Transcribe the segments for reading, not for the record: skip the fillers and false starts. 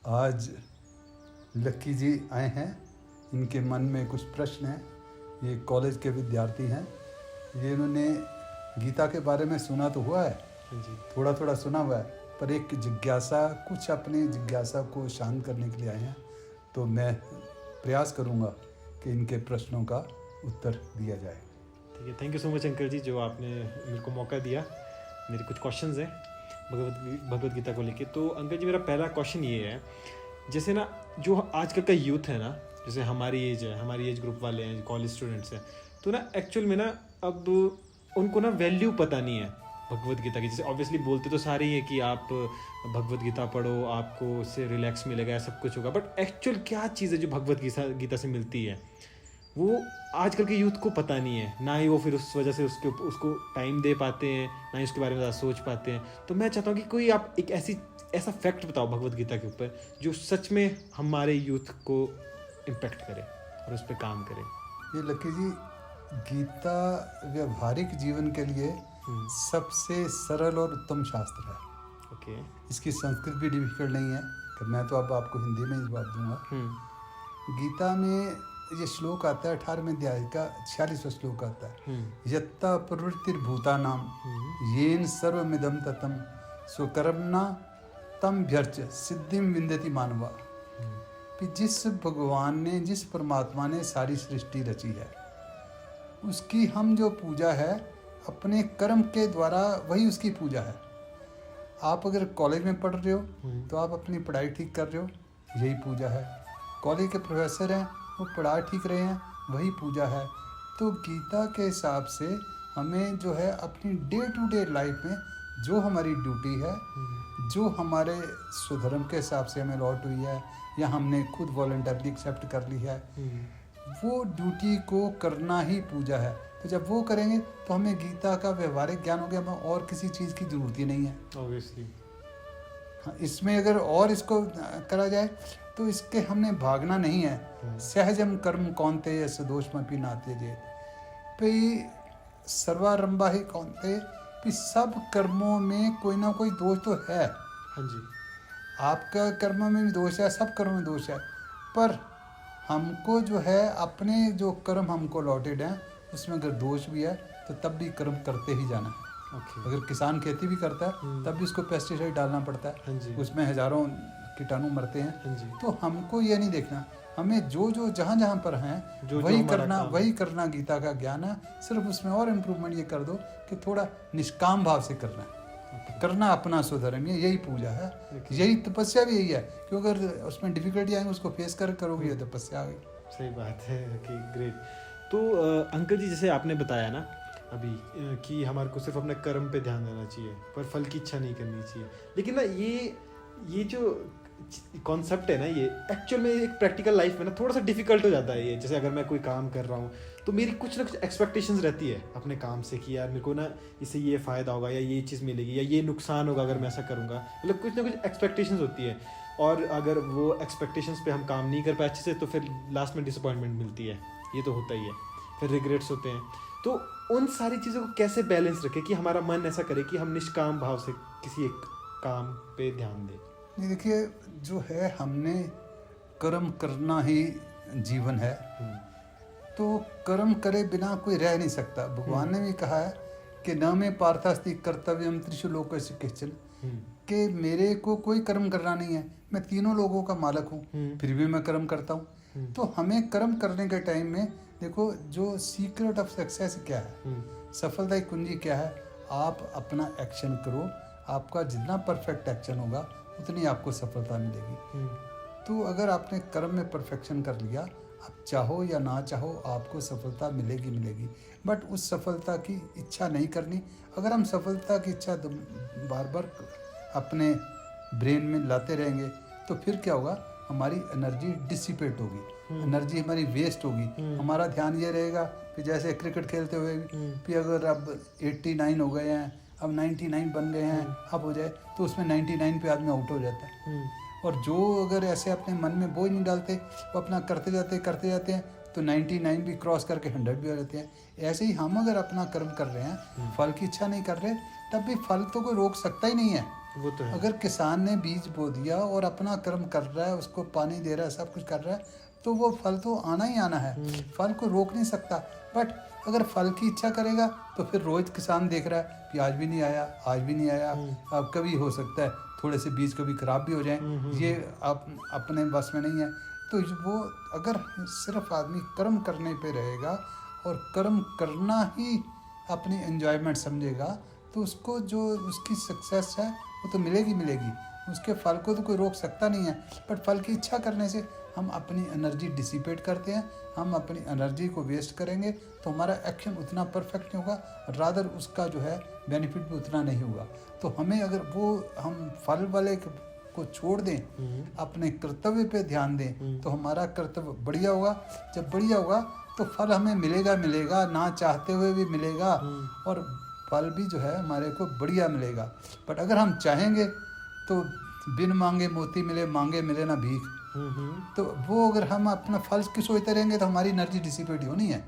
आज लक्की जी आए हैं, इनके मन में कुछ प्रश्न हैं। ये कॉलेज के विद्यार्थी हैं। ये इन्होंने गीता के बारे में सुना तो हुआ है, जी। थोड़ा थोड़ा सुना हुआ है, पर एक जिज्ञासा, कुछ अपनी जिज्ञासा को शांत करने के लिए आए हैं। तो मैं प्रयास करूँगा कि इनके प्रश्नों का उत्तर दिया जाए। ठीक है, thank you so much uncle ji, जो आपने मेरे को मौका दिया। मेरे कुछ क्वेश्चंस हैं भगवत गीता को लेके। तो अंकल जी, मेरा पहला क्वेश्चन ये है, जैसे ना जो आजकल का यूथ है ना, जैसे हमारी एज ग्रुप वाले हैं, कॉलेज स्टूडेंट्स हैं, तो ना एक्चुअल में ना अब उनको ना वैल्यू पता नहीं है भगवत गीता की। जैसे ऑब्वियसली बोलते तो सारे ही हैं कि आप भगवत गीता पढ़ो, आपको उससे रिलैक्स मिलेगा, सब कुछ होगा, बट एक्चुअल क्या चीज़ है जो भगवत गीता से मिलती है, वो आजकल के यूथ को पता नहीं है। ना ही वो फिर उस वजह से उसको टाइम दे पाते हैं, ना ही उसके बारे में ज़्यादा सोच पाते हैं। तो मैं चाहता हूँ कि कोई आप एक ऐसा फैक्ट बताओ भगवत गीता के ऊपर जो सच में हमारे यूथ को इम्पेक्ट करे और उस पर काम करे। ये लक्की जी, गीता व्यवहारिक जीवन के लिए सबसे सरल और उत्तम शास्त्र है। ओके। इसकी संस्कृत भी डिफिकल्ट नहीं है, कि मैं तो अब आपको हिंदी में ही जवाब दूंगा। गीता में ये श्लोक आता है 18वें अध्याय का 46वां श्लोक आता है, यत्ता प्रवृत्तिर्भूतानां येन सर्वमिदं ततं स्वकर्मणा तम भ्यर्च सिद्धिम विंदति मानवा। कि जिस भगवान ने, जिस परमात्मा ने सारी सृष्टि रची है, उसकी हम जो पूजा है अपने कर्म के द्वारा, वही उसकी पूजा है। आप अगर कॉलेज में पढ़ रहे हो तो आप अपनी पढ़ाई ठीक कर रहे हो, यही पूजा है। कॉलेज के प्रोफेसर हैं, वो पढ़ा ठीक रहे हैं, वही पूजा है। तो गीता के हिसाब से हमें जो है अपनी डे टू डे लाइफ में जो हमारी ड्यूटी है, जो हमारे स्वधर्म के हिसाब से हमें लॉट हुई है या हमने खुद वॉलंटरली एक्सेप्ट कर ली है, वो ड्यूटी को करना ही पूजा है। तो जब वो करेंगे तो हमें गीता का व्यवहारिक ज्ञान हो गया, हमें और किसी चीज़ की जरूरत ही नहीं है। ऑब्वियसली हाँ, इसमें अगर और इसको करा जाए तो इसके हमने भागना नहीं है। सहजम कर्म कौनते सदोषमपि नाते जे भाई सर्वारंभा ही कौनते, कि सब कर्मों में कोई ना कोई दोष तो है। हाँ जी। आपका कर्म में भी दोष है, सब कर्म में दोष है, पर हमको जो है अपने जो कर्म हमको लौटेड हैं उसमें अगर दोष भी है तो तब भी कर्म करते ही जाना है। अगर किसान खेती भी करता है तब भी उसको पेस्टिसाइड डालना पड़ता है, उसमें हजारों कीटाणु मरते हैं। तो हमको ये नहीं देखना, हमें जो जो जहाँ जहाँ पर हैं वही करना गीता का ज्ञान है। सिर्फ उसमें और इम्प्रूवमेंट ये कर दो कि थोड़ा निष्काम भाव से करना है, करना अपना स्वधर्म, यही पूजा है, यही तपस्या भी यही है। क्योंकि अगर उसमें डिफिकल्टी आएंगे उसको फेस कर करोगे, तपस्या आ गई। सही बात है कि ग्रेट। तो अंकल जी, जैसे आपने बताया ना अभी कि हमारे को सिर्फ अपने कर्म पे ध्यान देना चाहिए, पर फल की इच्छा नहीं करनी चाहिए। लेकिन ना ये जो कॉन्सेप्ट है ना, ये एक्चुअल में एक प्रैक्टिकल लाइफ में ना थोड़ा सा डिफिकल्ट हो जाता है। ये जैसे अगर मैं कोई काम कर रहा हूँ तो मेरी कुछ ना कुछ एक्सपेक्टेशंस रहती है अपने काम से, कि यार मेरे को ना इससे ये फ़ायदा होगा या ये चीज़ मिलेगी या ये नुकसान होगा अगर मैं ऐसा करूँगा। मतलब कुछ ना कुछ एक्सपेक्टेशंस होती है, और अगर वो एक्सपेक्टेशंस पे हम काम नहीं कर पाए अच्छे से तो फिर लास्ट में डिसअपॉइंटमेंट मिलती है। ये तो होता ही है, फिर रिग्रेट्स होते हैं। तो उन सारी चीज़ों को कैसे बैलेंस रखें कि हमारा मन ऐसा करे कि हम निष्काम भाव से किसी एक काम पे ध्यान दें। नहीं, देखिए, जो है हमने कर्म करना ही जीवन है, तो कर्म करे बिना कोई रह नहीं सकता। भगवान ने भी कहा है कि न में पार्थास्ति कर्तव्यम त्रिषु लोकस्य किंचन, कि मेरे को कोई कर्म करना नहीं है, मैं तीनों लोगों का मालिक हूँ, फिर भी मैं कर्म करता हूँ। तो हमें कर्म करने के टाइम में देखो, जो सीक्रेट ऑफ सक्सेस क्या है, सफलता की कुंजी क्या है, आप अपना एक्शन करो। आपका जितना परफेक्ट एक्शन होगा उतनी आपको सफलता मिलेगी। तो अगर आपने कर्म में परफेक्शन कर लिया, आप चाहो या ना चाहो आपको सफलता मिलेगी। बट उस सफलता की इच्छा नहीं करनी। अगर हम सफलता की इच्छा बार बार अपने ब्रेन में लाते रहेंगे तो फिर क्या होगा, हमारी एनर्जी डिसिपेट होगी, एनर्जी हमारी वेस्ट होगी। हमारा ध्यान ये रहेगा कि जैसे क्रिकेट खेलते हुए भी अगर अब 89 हो गए हैं, अब 99 बन गए हैं, अब हो जाए तो उसमें 99 पे आदमी आउट हो जाता है। और जो अगर ऐसे अपने मन में बोझ नहीं डालते, वो अपना करते जाते हैं तो 99 भी क्रॉस करके 100 भी हो जाते हैं। ऐसे ही हम अगर अपना कर्म कर रहे हैं, फल की इच्छा नहीं कर रहे, तब भी फल तो कोई रोक सकता ही नहीं है। वो तो है। अगर किसान ने बीज बो दिया और अपना कर्म कर रहा है, उसको पानी दे रहा है, सब कुछ कर रहा है, तो वो फल तो आना ही आना है। फल को रोक नहीं सकता। बट अगर फल की इच्छा करेगा तो फिर रोज किसान देख रहा है कि आज भी नहीं आया, आज भी नहीं आया। अब कभी हो सकता है थोड़े से बीज कभी खराब भी हो जाएं, ये आप अपने बस में नहीं है। तो वो अगर सिर्फ आदमी कर्म करने पे रहेगा और कर्म करना ही अपनी एंजॉयमेंट समझेगा, तो उसको जो उसकी सक्सेस है वो तो मिलेगी मिलेगी। उसके फल को तो कोई रोक सकता नहीं है। बट फल की इच्छा करने से हम अपनी एनर्जी डिसिपेट करते हैं, हम अपनी एनर्जी को वेस्ट करेंगे, तो हमारा एक्शन उतना परफेक्ट नहीं होगा, रादर उसका जो है बेनिफिट भी उतना नहीं होगा। तो हमें अगर वो हम फल वाले को छोड़ दें, अपने कर्तव्य पे ध्यान दें, तो हमारा कर्तव्य बढ़िया होगा। जब बढ़िया होगा तो फल हमें मिलेगा मिलेगा, ना चाहते हुए भी मिलेगा, और फल भी जो है हमारे को बढ़िया मिलेगा। बट अगर हम चाहेंगे तो बिन मांगे मोती मिले, मांगे मिले ना भीख। तो वो अगर हम अपना फल की सोचते रहेंगे तो हमारी एनर्जी डिसिपेट होनी है।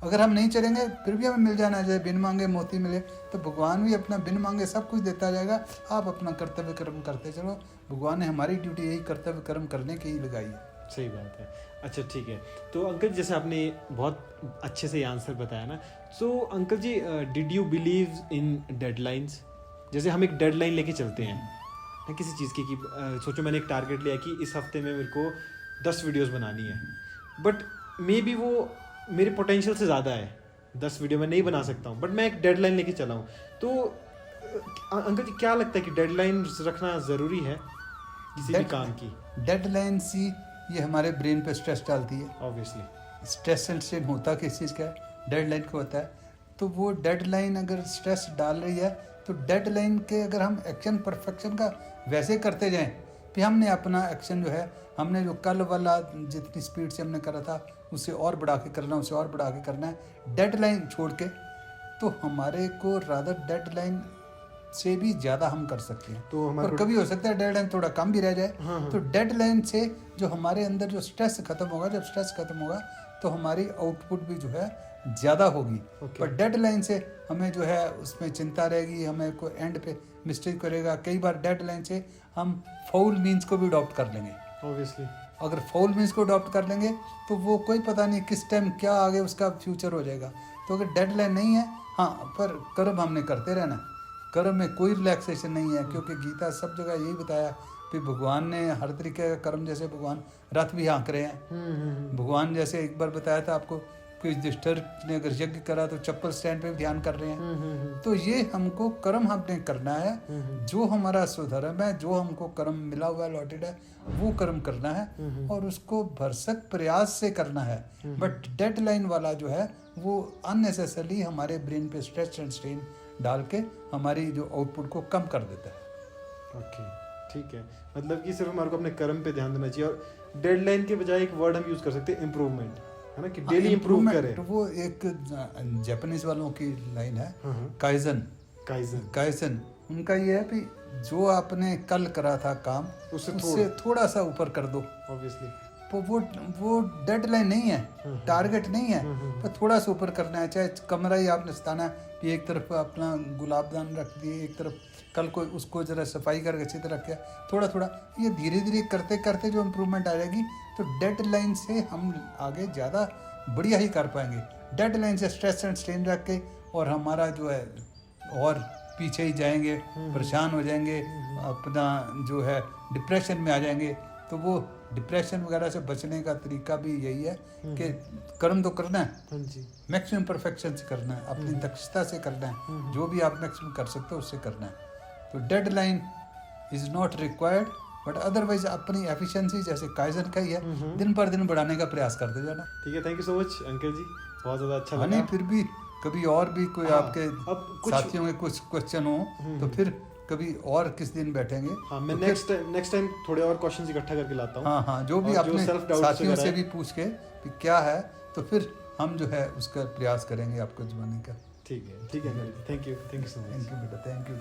अगर हम नहीं चलेंगे फिर भी हमें मिल जाना चाहिए, बिन मांगे मोती मिले। तो भगवान भी अपना बिन मांगे सब कुछ देता जाएगा। आप अपना कर्तव्य कर्म करते चलो। भगवान ने हमारी ड्यूटी यही कर्तव्य कर्म करने की ही लगाई है। सही बात है। अच्छा ठीक है, तो अंकल जैसे आपने बहुत अच्छे से आंसर बताया ना, तो uncle ji did you believe in deadlines? जैसे हम एक डेडलाइन लेके चलते हैं ना किसी चीज़ की, कि सोचो मैंने एक टारगेट लिया कि इस हफ्ते में मेरे को 10 वीडियोस बनानी है, बट मे बी वो मेरे पोटेंशियल से ज़्यादा है, 10 वीडियो मैं नहीं बना सकता हूँ, बट मैं एक डेडलाइन लेके चला हूँ। तो अंकल जी क्या लगता है कि डेडलाइन रखना ज़रूरी है किसी भी काम की? डेडलाइन सी ये हमारे ब्रेन पे स्ट्रेस डालती है। ऑब्वियसली स्ट्रेस एंड स्ट्रेन होता किस चीज़ का है? डेडलाइन को होता है। तो वो डेडलाइन अगर स्ट्रेस डाल रही है, तो डेडलाइन के अगर हम एक्शन परफेक्शन का वैसे करते जाएं कि हमने अपना एक्शन जो है, हमने जो कल वाला जितनी स्पीड से हमने करा था उससे और बढ़ा के करना, उससे और बढ़ा के करना है डेडलाइन छोड़ के, तो हमारे को रादर डेडलाइन से भी ज़्यादा हम कर सकते हैं। तो और कभी हो सकता है डेडलाइन थोड़ा कम भी रह जाए। तो डेडलाइन से जो हमारे अंदर जो स्ट्रेस खत्म होगा, जब स्ट्रेस खत्म होगा तो हमारी आउटपुट भी जो है ज़्यादा होगी। पर डेडलाइन से हमें जो है उसमें चिंता रहेगी, हमें को एंड पे मिस्टेक करेगा। कई बार डेडलाइन से हम फाउल मीन्स को भी अडॉप्ट कर लेंगे। ऑब्वियसली अगर फाउल मीन्स को अडॉप्ट कर लेंगे तो वो कोई पता नहीं किस टाइम क्या आगे उसका फ्यूचर हो जाएगा। तो अगर डेडलाइन नहीं है, हाँ, पर कर्म हमने करते रहना। कर्म में कोई रिलैक्सेशन नहीं है, क्योंकि गीता सब जगह यही बताया कि भगवान ने हर तरीके का कर्म, जैसे भगवान रथ भी हाँक रहे हैं। भगवान जैसे एक बार बताया था आपको कि युधिष्ठिर ने अगर यज्ञ करा तो चप्पल स्टैंड पे भी ध्यान कर रहे हैं। तो ये हमको कर्म हमने करना है, जो हमारा स्वधर्म है, जो हमको कर्म मिला हुआ अलॉटेड है, वो कर्म करना है और उसको भरसक प्रयास से करना है। बट डेडलाइन वाला जो है वो अननेसेसरली हमारे ब्रेन पे स्ट्रेस एंड स्ट्रेन डाल के हमारी जो आउटपुट को कम कर देता है। ओके ठीक है, मतलब कि सिर्फ हमारे को अपने कर्म पे ध्यान देना चाहिए। और डेडलाइन के बजाय एक वर्ड हम यूज कर सकते हैं, इम्प्रूवमेंट, है ना, कि डेली इम्प्रूव करें। तो वो एक जापानीज वालों की लाइन है, काइजन। काइजन उनका ये है कि जो आपने कल करा था काम उससे थोड़ा सा ऊपर कर दो। ऑब्वियसली तो वो डेडलाइन नहीं है, टारगेट नहीं है, पर थोड़ा सा ऊपर करना है। चाहे कमरा ही आपने सताना है कि एक तरफ अपना गुलाबदान रख दिए, एक तरफ कल को उसको जरा सफाई करके अच्छी तरह रखा, थोड़ा थोड़ा ये धीरे धीरे करते करते जो इम्प्रूवमेंट आ जाएगी, तो डेडलाइन से हम आगे ज़्यादा बढ़िया ही कर पाएंगे। डेडलाइन से स्ट्रेस एंड स्ट्रेन रख के और हमारा जो है और पीछे ही जाएंगे, परेशान हो जाएंगे, अपना जो है डिप्रेशन में आ जाएंगे। तो वो डिप्रेशन वगैरह से बचने का तरीका भी यही है कि कर्म तो करना है, मैक्सिमम परफेक्शन से करना है, अपनी दक्षता से करना है, जो भी आप मैक्सिमम कर सकते हो उससे करना है। तो deadline is not required, but otherwise अपनी एफिशिएंसी जैसे काइजन का ही है, दिन पर दिन बढ़ाने का प्रयास करते जाना। ठीक है, thank you so much uncle ji, बहुत ज़्यादा अच्छा लगा। नहीं, फिर भी कभी और भी कोई आपके साथियों के कुछ क्वेश्चन हो तो फिर कभी और किस दिन बैठेंगे। हाँ, मैं नेक्स्ट टाइम थोड़े और क्वेश्चंस इकट्ठा करके लाता हूँ। हाँ, जो भी अपने साथियों से भी पूछ के कि क्या है, तो फिर हम जो है उसका प्रयास करेंगे आपको जमाने का। ठीक है, thank you so much. Thank you बेटा, थैंक यू।